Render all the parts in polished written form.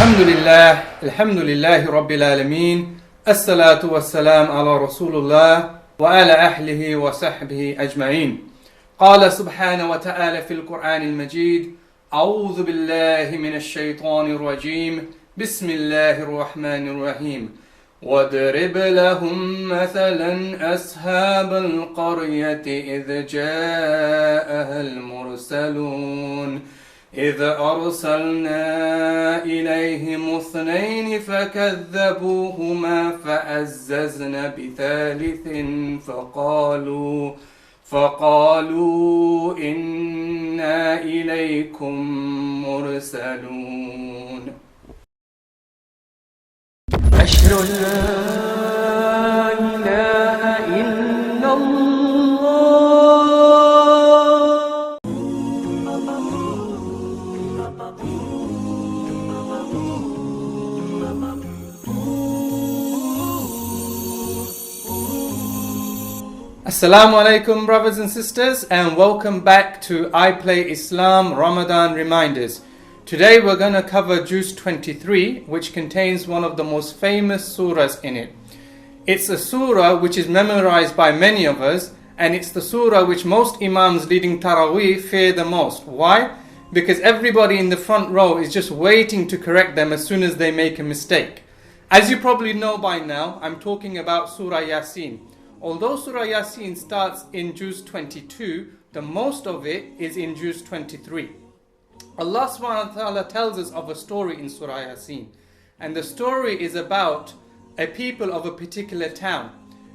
Alhamdulillahi Rabbil Alameen. As-salatu was-salam ala Rasulullah wa ala ahlihi wa sahbihi ajma'in. Qala subhanahu wa ta'ala fil Qur'an al-Majid. A'udhu billahi minash shaytanir rajim. Bismillahir rahmanir rahim. وَاضْرِبْ لَهُمْ مَثَلًا أَصْحَابَ الْقَرْيَةِ إِذْ جَاءَهَا الْمُرْسَلُونَ إذ أرسلنا إليهم اثنين فكذبوهما فعززنا بثالث فقالوا إنا إليكم مرسلون. أشهد أن لا إله إلا الله. Assalamu alaikum brothers and sisters, and welcome back to I Play Islam Ramadan Reminders. Today we're going to cover Juz 23, which contains one of the most famous surahs in it. It's a surah which is memorized by many of us, and it's the surah which most imams leading Taraweeh fear the most. Why? Because everybody in the front row is just waiting to correct them as soon as they make a mistake. As you probably know by now, I'm talking about Surah Yasin. Although Surah Yasin starts in Juz 22, the most of it is in Juz 23. Allah subhanahu wa ta'ala tells us of a story in Surah Yasin. And the story is about a people of a particular town.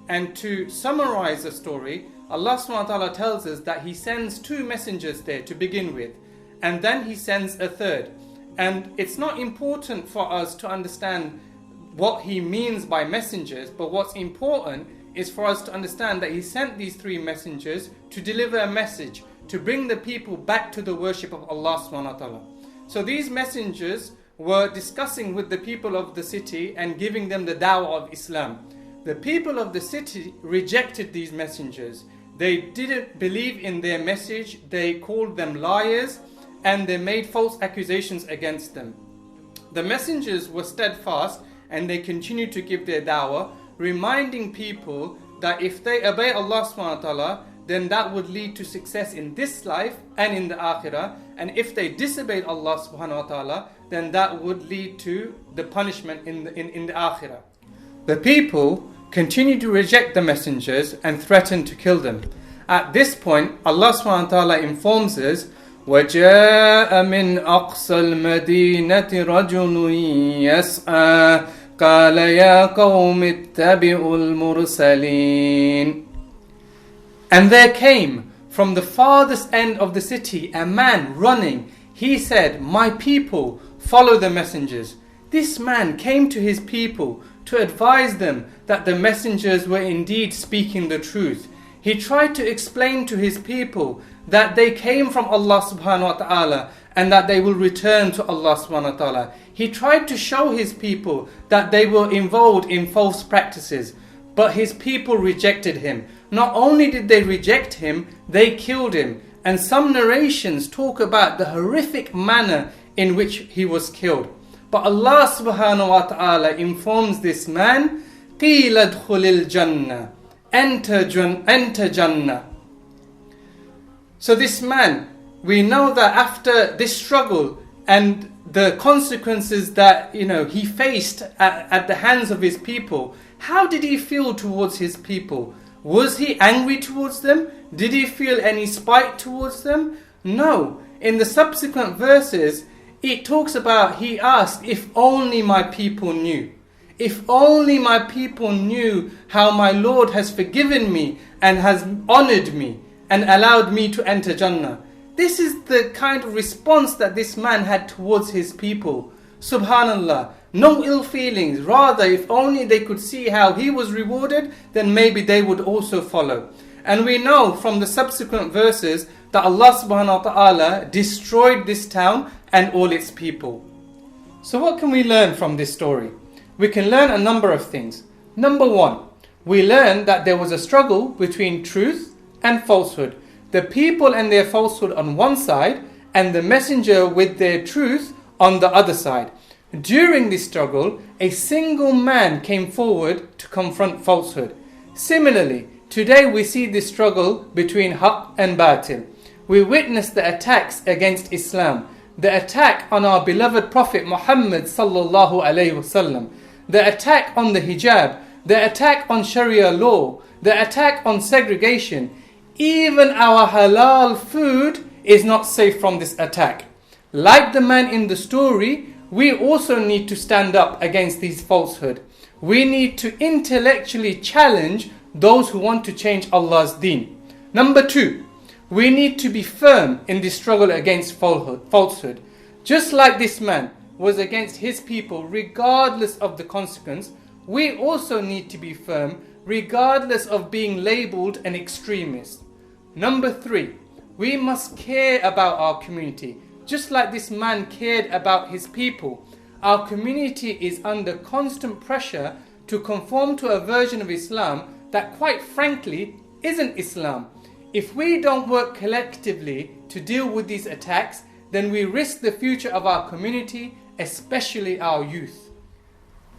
And to summarize the story, Allah subhanahu wa ta'ala tells us that He sends two messengers there to begin with. And then He sends a third. And it's not important for us to understand what He means by messengers, but what's important is for us to understand that He sent these three messengers to deliver a message, to bring the people back to the worship of Allah subhanahu wa ta'ala. So these messengers were discussing with the people of the city and giving them the da'wah of Islam. The people of the city rejected these messengers. They didn't believe in their message, they called them liars, and they made false accusations against them. The messengers were steadfast and they continued to give their da'wah, reminding people that if they obey Allah subhanahu wa ta'ala, then that would lead to success in this life and in the akhirah. And if they disobeyed Allah subhanahu wa ta'ala, then that would lead to the punishment in the akhirah. The people continued to reject the messengers and threatened to kill them. At this point, Allah subhanahu wa ta'ala informs us, وَجَاءَ مِنْ أَقْصَى الْمَدِينَةِ رَجُلٌ يَسْعَى قال يا قوم اتبعوا المرسلين. And there came from the farthest end of the city a man running. He said, my people, follow the messengers. This man came to his people to advise them that the messengers were indeed speaking the truth. He tried to explain to his people that they came from Allah subhanahu wa ta'ala and that they will return to Allah subhanahu wa ta'ala. He tried to show his people that they were involved in false practices, but his people rejected him. Not only did they reject him, they killed him. And some narrations talk about the horrific manner in which he was killed. But Allah subhanahu wa ta'ala informs this man, قِيلَ ادْخُلِ الْجَنَّةِ Enter Jannah. So this man, we know that after this struggle and the consequences that he faced at the hands of his people, how did he feel towards his people? Was he angry towards them? Did he feel any spite towards them? No. In the subsequent verses, it talks about, he asked, if only my people knew. If only my people knew how my Lord has forgiven me and has honored me and allowed me to enter Jannah. This is the kind of response that this man had towards his people. Subhanallah, no ill feelings. Rather, if only they could see how he was rewarded, then maybe they would also follow. And we know from the subsequent verses that Allah subhanahu wa ta'ala destroyed this town and all its people. So what can we learn from this story? We can learn a number of things. Number one, we learn that there was a struggle between truth and falsehood. The people and their falsehood on one side, and the messenger with their truth on the other side. During this struggle, a single man came forward to confront falsehood. Similarly, today we see this struggle between haqq and batil. We witness the attacks against Islam, the attack on our beloved Prophet Muhammad sallallahu alaihi wasallam, the attack on the hijab, the attack on Sharia law, the attack on segregation. Even our halal food is not safe from this attack. Like the man in the story, we also need to stand up against these falsehood. We need to intellectually challenge those who want to change Allah's deen. Number 2, we need to be firm in the struggle against falsehood. Just like this man was against his people regardless of the consequence, we also need to be firm regardless of being labeled an extremist. Number 3, we must care about our community. Just like this man cared about his people, our community is under constant pressure to conform to a version of Islam that quite frankly isn't Islam. If we don't work collectively to deal with these attacks, then we risk the future of our community, especially our youth.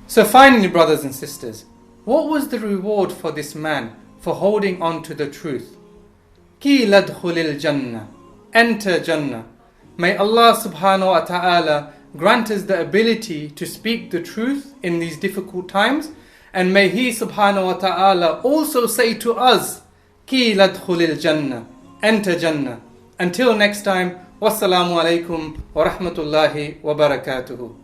So finally, brothers and sisters, what was the reward for this man for holding on to the truth? Qila adkhulil Jannah, enter Jannah. May Allah subhanahu wa ta'ala grant us the ability to speak the truth in these difficult times, and may He subhanahu wa ta'ala also say to us, Qila adkhulil Jannah, enter Jannah. Until next time, wassalamu alaikum wa rahmatullahi wa barakatuhu.